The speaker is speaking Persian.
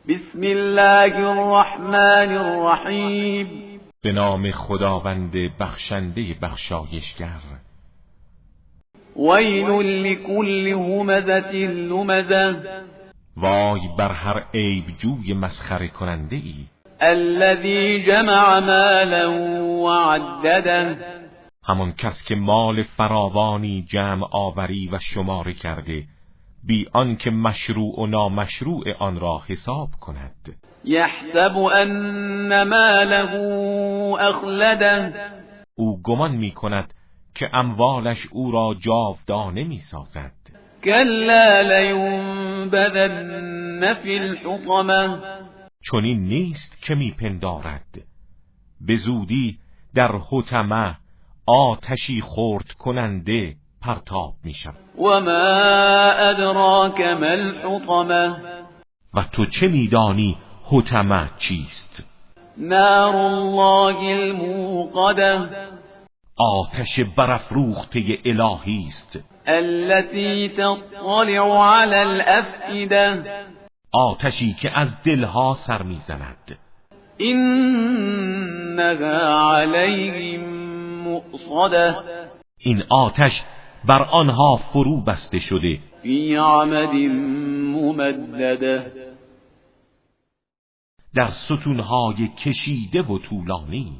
بسم الله الرحمن الرحیم. به نام خداوند بخشنده بخشایشگر. ویل لکل همزة لمزة. وای بر هر عیب جوی مسخره کننده ای. الذی جمع مالا وعدده. همون کس که مال فراوانی جمع آوری و شماره کرده بی آنکه مشروع و نامشروع آن را حساب کند. یحسب ان ماله اخلده. او گمان می کند که اموالش او را جاودانه می سازد. کلا لینبذن فی الحطمه. چنین نیست که می پندارد به زودی در حطمه، آتشی خرد کننده پرتاب می شود. و ما ادراک ما الحطمه. و تو چه میدانی حطمه چیست؟ نار الله الموقده. آتش برافروخته الهی است. التي تطلع على الافئده. آتشی که از دلها سر میزند. انها علیهم مؤصده. این آتش بر آنها فرو بسته شده. فی عمد ممدده. در ستونهای کشیده و طولانی.